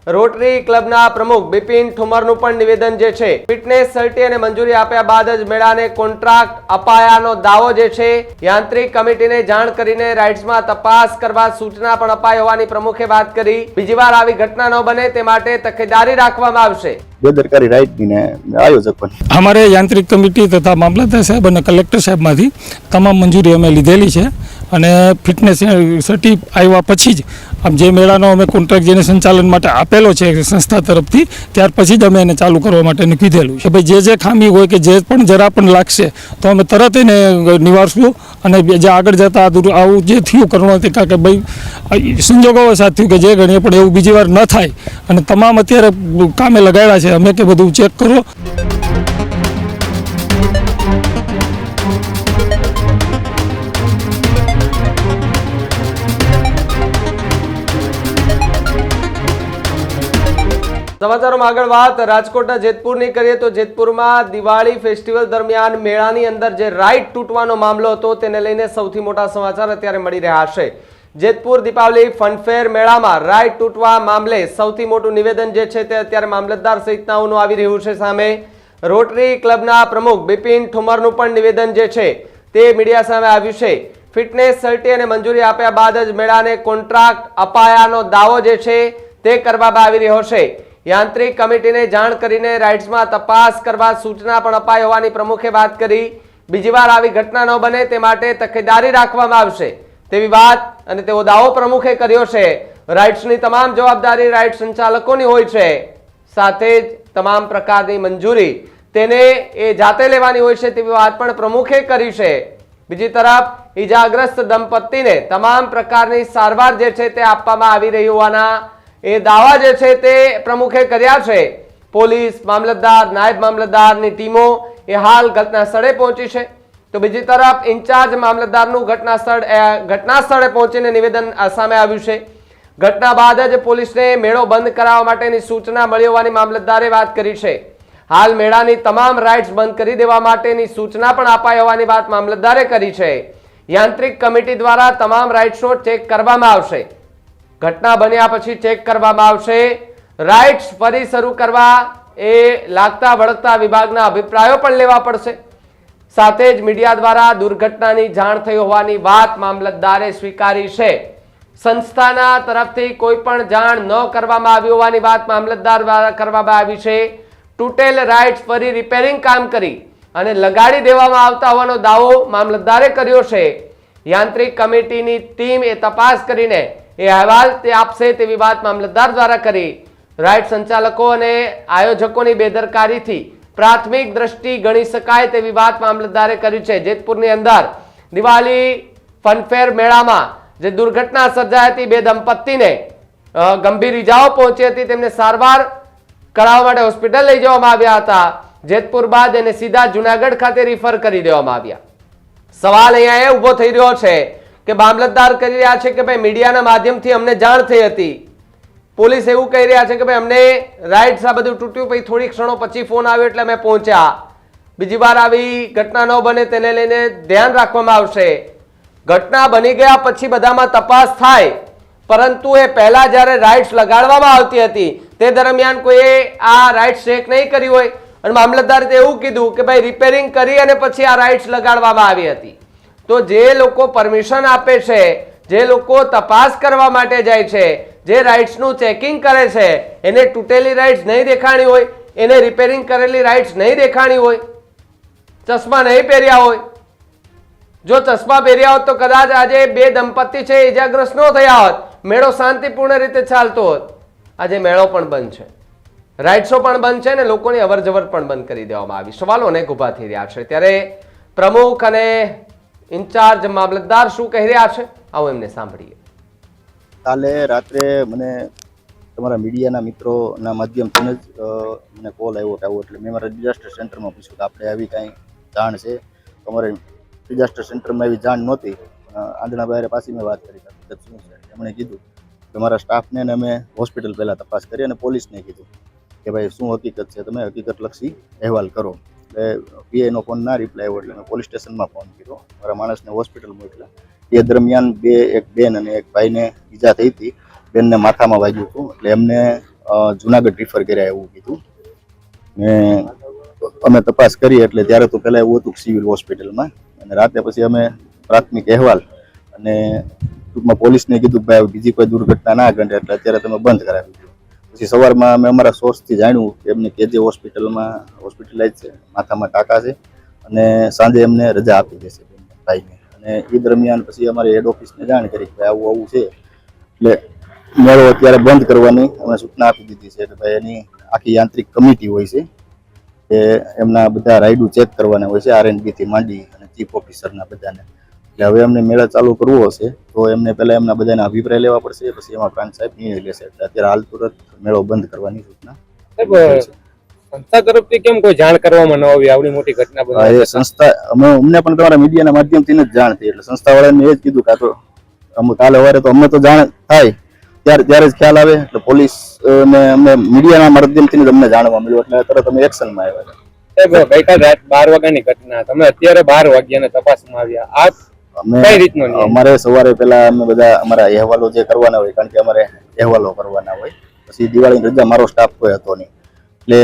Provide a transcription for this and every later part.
Rotary ક્લબના પ્રમુખ બિપિન ઠુમરનું પણ નિવેદન જે છે, ફિટનેસ સર્ટી અને મંજૂરી આપ્યા બાદ જ મેળાને કોન્ટ્રાક્ટ અપાયાનો દાવો જે છે, યાંત્રિક કમિટીને જાણ કરીને રાઇડ્સમાં તપાસ કરવા સૂચના પણ અપાઈ હોવાની પ્રમુખે વાત કરી। બીજી વાર આવી ઘટના ન બને તે માટે તકેદારી રાખવામાં આવશે। બેદરકારી રાઇડની આયોજક પણ અમારે યાંત્રિક કમિટી તથા મામલતદાર સાહેબ અને કલેક્ટર સાહેબમાંથી તમામ મંજૂરી અમે લીધેલી છે અને ફિટનેસ સર્ટી આવ્યા પછી જ જે મેળાનો અમે કોન્ટ્રાક્ટ જેને સંચાલન માટે આપેલો છે સંસ્થા તરફથી, ત્યાર પછી જ અમે એને ચાલુ કરવા માટેનું કીધેલું છે। ભાઈ જે ખામી હોય કે જે પણ જરા પણ લાગશે તો અમે તરત એને નિવારશું અને જે આગળ જતા આવું જે થયું કરવાનું કારણ કે ભાઈ સંજોગો સાથ થયું કે જે ગણીએ પણ એવું બીજી વાર ન થાય અને તમામ અત્યારે કામે લગાડ્યા છે અમે કે બધું ચેક કરો। સમાચારોમાં આગળ વાત રાજકોટના જેતપુરની કરીએ તો જેતપુરમાં દિવાળી ફેસ્ટિવલ દરમિયાન મેળાની અંદર જે રાઇડ તૂટવાનો મામલો હતો તેને લઈને સૌથી મોટા સમાચાર અત્યારે મળી રહ્યા છે। જેતપુર દીપાવલી ફનફેર મેળામાં રાઇડ તૂટવા મામલે સૌથી મોટું નિવેદન જે છે તે અત્યારે મામલતદાર સહિતનાઓનું આવી રહ્યું છે સામે। રોટરી ક્લબના પ્રમુખ બિપિન ઠુમરનું પણ નિવેદન જે છે તે મીડિયા સામે આવ્યું છે। ફિટનેસ સર્ટી અને મંજૂરી આપ્યા બાદ જ મેળાને કોન્ટ્રાક્ટ અપાયાનો દાવો જે છે તે કરવામાં આવી રહ્યો છે। યાંત્રિક કમિટીને જાણ કરીને રાઇડ્સમાં તપાસ કરવા સૂચના પણ અપાઈ હોવાની પ્રમુખે વાત કરી। બીજી વાર આવી ઘટના ન બને તે માટે તકેદારી રાખવામાં આવશે તેવી વાત અને તેવો દાવો પ્રમુખે કર્યો છે। રાઇડ્સની તમામ જવાબદારી રાઇડ સંચાલકોની હોય છે, સાથે જ તમામ પ્રકારની મંજૂરી તેને એ જાતે લેવાની હોય છે તેવી વાત પણ પ્રમુખે કરી છે। બીજી તરફ ઈજાગ્રસ્ત દંપતીને તમામ પ્રકારની સારવાર જે છે તે આપવામાં આવી રહી હોવાના એ દાવા જે છે તે પ્રમુખે કર્યા છે। પોલીસ, મામલતદાર, નાયબ મામલતદારની ટીમો એ હાલ ઘટના સ્થળે પહોંચી છે તો બીજી તરફ ઇન્ચાર્જ મામલતદારનું ઘટના સ્થળે પહોંચીને નિવેદન સામે આવ્યું છે। ઘટના બાદ જ પોલીસને મેળો બંધ કરાવવા માટેની સૂચના મળી હોવાની મામલતદારે વાત કરી છે। હાલ મેળાની તમામ રાઇડ્સ બંધ કરી દેવા માટેની સૂચના પણ અપાઈ હોવાની વાત મામલતદારે કરી છે। યાંત્રિક કમિટી દ્વારા તમામ રાઇડ્સો ચેક કરવામાં આવશે। ઘટના બન્યા પછી ચેક કરવામાં આવશે। રાઇડ્સ ફરી શરૂ કરવા એ લાગતા વળગતા વિભાગના અભિપ્રાયો પણ લેવા પડશે। સાથે જ મીડિયા દ્વારા દુર્ઘટનાની જાણ થઈ હોવાની વાત મામલતદારે સ્વીકારી છે। સંસ્થાના તરફથી કોઈ પણ જાણ ન કરવામાં આવી હોવાની વાત મામલતદાર દ્વારા કરવામાં આવી છે। તૂટેલ રાઇડ્સ ફરી રિપેરિંગ કામ કરી અને લગાડી દેવામાં આવતા હોવાનો દાવો મામલતદારે કર્યો છે। યાંત્રિક કમિટીની ટીમ એ તપાસ કરીને એ અહેવાલ તે આપશે તેવી વાત મામલતદાર દ્વારા કરી। રાઇડ સંચાલકો અને આયોજકોની બેદરકારીથી પ્રાથમિક દ્રષ્ટિ ગણી શકાય તેવી વાત મામલતદારે કરી છે। જેતપુરની અંદર દિવાળી ફનફેર મેળામાં જે દુર્ઘટના સર્જાઈ હતી, બે દંપતીને ગંભીર ઈજાઓ પહોંચી હતી, તેમને સારવાર કરાવવા માટે હોસ્પિટલ લઈ જવામાં આવ્યા હતા। જેતપુર બાદ એને સીધા જુનાગઢ ખાતે રિફર કરી દેવામાં આવ્યા। સવાલ અહીંયા એ ઉભો થઈ રહ્યો છે કે મામલતદાર કરી રહ્યા છે કે ભાઈ મીડિયાના માધ્યમથી અમને જાણ થઈ હતી, પોલીસ એવું કહી રહ્યા છે કે ભાઈ અમને રાઇડ્સ આ બધું તૂટ્યું, પછી થોડી ક્ષણો પછી ફોન આવ્યો એટલે અમે પહોંચ્યા। બીજી વાર આવી ઘટના ન બને તેને લઈને ધ્યાન રાખવામાં આવશે। ઘટના બની ગયા પછી બધામાં તપાસ થાય, પરંતુ એ પહેલા જ્યારે રાઇડ્સ લગાડવામાં આવતી હતી તે દરમિયાન કોઈએ આ રાઇડ્સ ચેક નહીં કરી હોય અને મામલતદારે એવું કીધું કે ભાઈ રિપેરિંગ કરી અને પછી આ રાઇડ્સ લગાડવામાં આવી હતી। તો જે લોકો પરમિશન આપે છે, જે લોકો તપાસ કરવા માટે જાય છે, જે રાઇડ્સનું ચેકિંગ કરે છે, એને તૂટેલી રાઇડ્સ નહીં દેખાણી હોય, એને રિપેરિંગ કરેલી રાઇડ્સ નહીં દેખાણી હોય, ચશ્મા નહીં પહેર્યા હોય। જો ચશ્મા પહેર્યા હોત તો કદાચ આજે બે દંપતી છે ઇજાગ્રસ્ત ન થયા હોત, મેળો શાંતિપૂર્ણ રીતે ચાલતો હોત। આજે મેળો પણ બંધ છે, રાઇડ્સો પણ બંધ છે ને લોકોની અવરજવર પણ બંધ કરી દેવામાં આવી। સવાલો અનેક ઉભા થઈ રહ્યા છે, ત્યારે પ્રમુખ અને ઇન્ચાર્જ મામલતદાર શું કહી રહ્યા છે આવો એમને સાંભળીએ। કાલે રાત્રે મને તમારા મીડિયાના મિત્રોના માધ્યમથી જ મને કોલ આવ્યો કે આવો, એટલે મેં મારા ડિઝાસ્ટર સેન્ટરમાં પૂછ્યું કે આપણે આવી કાંઈ જાણ છે? અમારે ડિઝાસ્ટર સેન્ટરમાં એવી જાણ નહોતી। આંધણાભાઈ પાછી મેં વાત કરી હકીકત શું છે, એમણે કીધું કે મારા સ્ટાફને ને અમે હોસ્પિટલ પહેલાં તપાસ કરી અને પોલીસને કીધું કે ભાઈ શું હકીકત છે, તમે હકીકતલક્ષી અહેવાલ કરો। એટલે પીઆઈનો ફોન ના રિપ્લાય આવ્યો એટલે મેં પોલીસ સ્ટેશનમાં ફોન કર્યો, મારા માણસને હોસ્પિટલ મોકલ્યા। એ દરમિયાન એક બેન અને એક ભાઈને ઈજા થઈ હતી। બેનને માથામાં વાગ્યું હતું એટલે એમને જુનાગઢ રિફર કર્યા એવું કીધું ને અમે તપાસ કરી એટલે ત્યારે તો પહેલાં એવું હતું કે સિવિલ હોસ્પિટલમાં, અને રાતે પછી અમે પ્રાથમિક અહેવાલ અને ટૂંકમાં પોલીસને કીધું કે ભાઈ બીજી કોઈ દુર્ઘટના ના ઘટે એટલે અત્યારે તમે બંધ કરાવી દીધું. પછી સવારમાં અમે અમારા સોર્સથી જાણ્યું કે એમને કેજે હોસ્પિટલમાં હોસ્પિટલાઇઝ છે, માથામાં ટાંકા છે અને સાંજે એમને રજા આપી દેશે ભાઈને. અને એ દરમિયાન પછી અમારે હેડ ઓફિસને જાણ કરી કે આવું આવું છે, એટલે મેળો અત્યારે બંધ કરવાની અમે સૂચના આપી દીધી છે. એટલે ભાઈ એની આખી યાંત્રિક કમિટી હોય છે કે એમના બધા રાઇડું ચેક કરવાના હોય છે, R&Bથી માંડી અને ચીફ ઓફિસરના બધાને. એટલે હવે એમને મેળા ચાલુ કરવો હશે તો એમને પહેલાં એમના બધાના અભિપ્રાય લેવા પડશે, પછી એમાં પ્રાંત સાહેબ નિર્ણય લેશે. એટલે અત્યારે હાલ તુરંત મેળો બંધ કરવાની સૂચના. સંસ્થા તરફથી કેમ કોઈ જાણ કરવામાં ન આવી આવડી મોટી ઘટના બની? એ સંસ્થા અમને પણ તમારા મીડિયાના માધ્યમથી જ જાણ થઈ, એટલે સંસ્થાવાળાને એ જ કીધું કે આ તો કાલે સવારે તો અમને તો જાણ થાય ત્યારે જ ખ્યાલ આવે, એટલે પોલીસ ને અમને મીડિયાના માધ્યમથી જ અમને જાણવા મળ્યું એટલે તરત અમે એક્શનમાં આવ્યા. ગઈકાલ રાત 12 વાગ્યાની ઘટના, તમે અત્યારે 12 વાગ્યાને તપાસમાં આવ્યા, આ કઈ રીતનો નિયમ? અમારે સવારે પહેલા અમે બધા અમારા અહેવાલો જે કરવાના હોય, કારણ કે અમારે અહેવાલો કરવાના હોય, પછી દિવાળીની રજા મારો સ્ટાફ કોઈ હતો નહીં, એટલે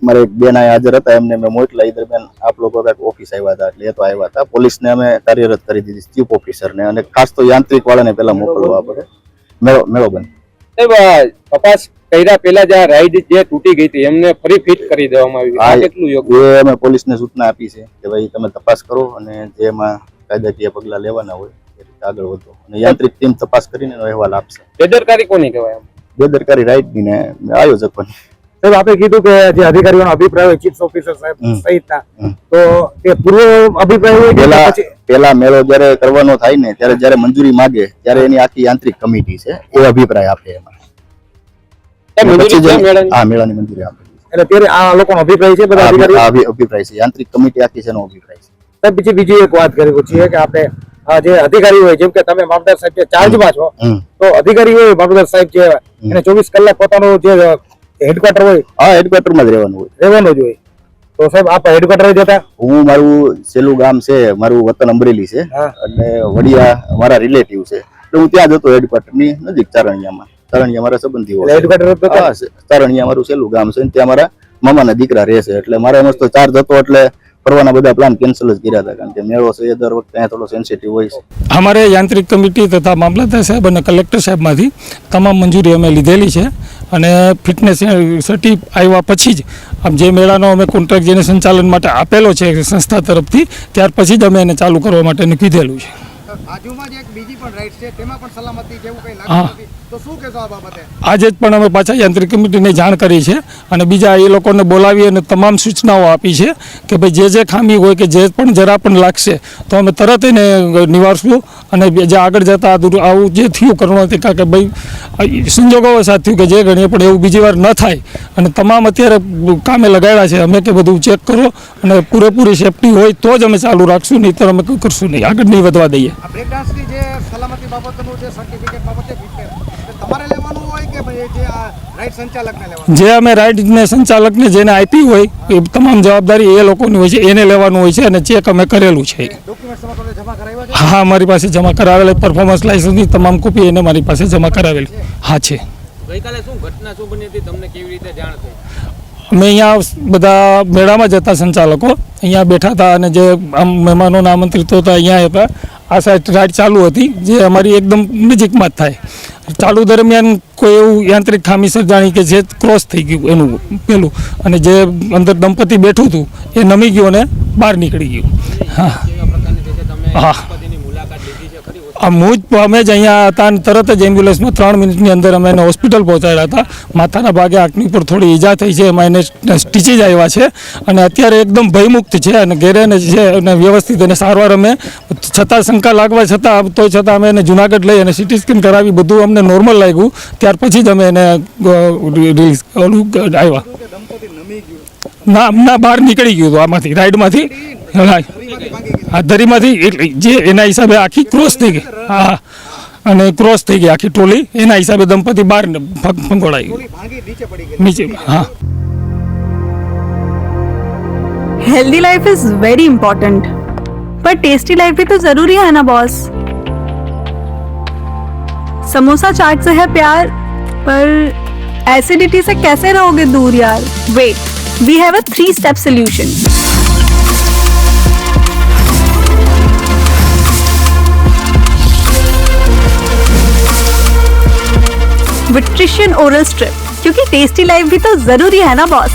મારે એક બેન હાજર હતા એમને મેં મોકલા. એ દરમિયાન આપ લોકો ઓફિસ આવ્યા હતા, એટલે એ તો આવ્યા હતા. પોલીસને અમે કાર્યરત કરી દીધી, ચીફ ઓફિસરને, અને ખાસ તો યાંત્રિક વાળાને પહેલા મોકલવા પડે. મેળો બંધ તપાસ કર્યા પહેલા જે રાઈડ જે તૂટી ગઈ હતી એમને ફરી ફિટ કરી દેવામાં આવી, આ કેટલું યોગ્ય? એ અમે પોલીસને સૂચના આપી છે કે ભાઈ તમે તપાસ કરો અને જેમાં કાયદાકીય પગલાં લેવાના હોય એ રીતે આગળ વધો, અને યાંત્રિક ટીમ તપાસ કરીને એનો અહેવાલ આપશે. બેદરકારી કોની કહેવાય? બેદરકારી રાઈડની ને આયોજકોની. સાહેબ, આપે કીધું કે જે અધિકારીઓનો અભિપ્રાય હોય ચીફ ઓફિસર સાહેબ સહિતના, તો તે પૂર્વ અભિપ્રાય હોય કે પેલા મેળો જયારે કરવાનો થાય ને ત્યારે જયારે મંજૂરી માંગે ત્યારે એની આખી યાંત્રિક કમિટી છે એ અભિપ્રાય આપે એમાં. હા, મેળાની મંજૂરી આપે એટલે ત્યારે આ લોકોનો અભિપ્રાય છે, બધા અધિકારીઓ અભિપ્રાય છે, યાંત્રિક કમિટી આખી છે એનો અભિપ્રાય છે. સાહેબ, બીજી એક વાત કરી છીએ કે આપણે જે અધિકારી હોય, જેમ કે તમે મામલતદાર સાહેબ જે ચાર્જમાં છો, તો અધિકારી હોય મામલતદાર સાહેબ જે એને 24 કલાક પોતાનું જે હેડક્વાર્ટર હોય, હા, હેડક્વાર્ટરમાં જ રહેવાનું જ હોય. તો સાહેબ આપ હેડક્વાર્ટર જતા? હું, મારું છેલ્લું ગામ છે, મારું વતન અમરેલી છે, અને વડિયા મારા રિલેટિવ છે, એટલે હું ત્યાં જતો હેડક્વાર્ટરની નજીક ચારણિયામાં. ચારણિયા મારા સંબંધીઓ, ચારણિયા મારું છેલ્લું ગામ છે, ત્યાં મારા મામાના દીકરા રહે છે, એટલે મારે મસ્ત ચાર્જ હતો એટલે ફરવાના બધા પ્લાન કેન્સલ જ કર્યા હતા, કારણ કે મેળો છે એ દર વખતે અહીંયા થોડો સેન્સિટિવ હોય છે. અમારે યાંત્રિક કમિટી તથા મામલતદાર સાહેબ અને કલેક્ટર સાહેબમાંથી તમામ મંજૂરી અમે લીધેલી છે, અને ફિટનેસ સર્ટી આવ્યા પછી જ આમ જે મેળાનો અમે કોન્ટ્રાક્ટ જેને સંચાલન માટે આપેલો છે સંસ્થા તરફથી, ત્યાર પછી જ અમે એને ચાલુ કરવા માટેનું કીધેલું છે. બાજુમાં જે એક બીજી પણ રાઈડ છે તેમાં પણ સલામતી જેવું કંઈ લાગતું નથી, તો શું કહેશો આ બાબતે? આજે જ પણ અમે પાછા યાંત્રિક કમિટીને જાણ કરી છે, અને બીજા એ લોકોને બોલાવી અને તમામ સૂચનાઓ આપી છે કે ભાઈ જે ખામી હોય કે જે પણ જરા પણ લાગશે તો અમે તરત એને નિવારશું, અને જે આગળ જતા આવું જે થયું કરવાનું હતું, કારણ કે ભાઈ સંજોગો સાથ થયું કે જે ગણીએ પણ એવું બીજી વાર ન થાય, અને તમામ અત્યારે કામે લગાડ્યા છે અમે કે બધું ચેક કરો અને પૂરેપૂરી સેફટી હોય તો જ અમે ચાલુ રાખશું, નહીં તો અમે કરશું નહીં, આગળ નહીં વધવા દઈએ. બ્રેક ડાન્સની જે સલામતી બાબતનું જે સર્ટિફિકેટ બાબતે તમારે લેવાનું હોય કે ભાઈ જે આ રાઈડ સંચાલકને લેવાનું? જે અમે રાઈડને સંચાલકને જેને આપી હોય એ તમામ જવાબદારી એ લોકોની હોય છે, એને લેવાનું હોય છે, અને ચેક અમે કરેલું છે. ડોક્યુમેન્ટ્સ તમારે જમા કરાવ્યા છે? હા, મારી પાસે જમા કરાવેલ પરફોર્મન્સ લાયસન્સની તમામ કોપી એને મારી પાસે જમા કરાવેલી. હા છે. ગઈકાલે શું ઘટના શું બની હતી, તમને કેવી રીતે જાણ થઈ? અમે અહીંયા બધા મેળામાં જતા સંચાલકો અહીંયા બેઠા હતા, અને જે મહેમાનોના આમંત્રિતો હતા અહીંયા હતા. આ સાઈડ રાઈડ ચાલુ હતી જે અમારી એકદમ નજીકમાં જ થાય. ચાલુ દરમિયાન કોઈ એવું યાંત્રિક ખામી સર્જાણી કે જે ક્રોસ થઈ ગયું એનું પેલું, અને જે અંદર દંપતી બેઠું હતું એ નમી ગયું અને બહાર નીકળી ગયું. હા હા, અમે જ અહીંયા હતા, તરત જ એમ્બ્યુલન્સમાં 3 મિનિટની અંદર અમે એને હોસ્પિટલ પહોંચાડ્યા હતા. માથાના ભાગે આંખની ઉપર થોડી ઈજા થઈ છે, એમાં એને સ્ટીચીસ આવ્યા છે, અને અત્યારે એકદમ ભયમુક્ત છે, અને ઘેરે છે, અને વ્યવસ્થિત એને સારવાર અમે છતાં શંકા લાગવા છતાં તો છતાં અમે એને જુનાગઢ લઈ અને સિટી સ્કેન કરાવી, બધું અમને નોર્મલ લાગ્યું, ત્યાર પછી જ અમે એને રિલીઝ આવ્યા. ના, બહાર નીકળી ગયું હતું આમાંથી, રાઈડમાંથી, દરીમાંથી, જે એના હિસાબે આખી ક્રોસ થઈ ગઈ. હા, અને ક્રોસ થઈ ગઈ આખી ટોલી, એના હિસાબે દંપતી બહાર ફંગોળાઈ નીચે. હા. Healthy life is very important, पर टेस्टी लाइफ भी तो जरूरी है ना बॉस. समोसा चाट से है प्यार, पर एसिडिटी से कैसे रहोगे दूर यार? Wait, we have a 3-step solution. विट्रिशियन ओरल स्ट्रिप, क्योंकि टेस्टी लाइफ भी तो जरूरी है ना बॉस.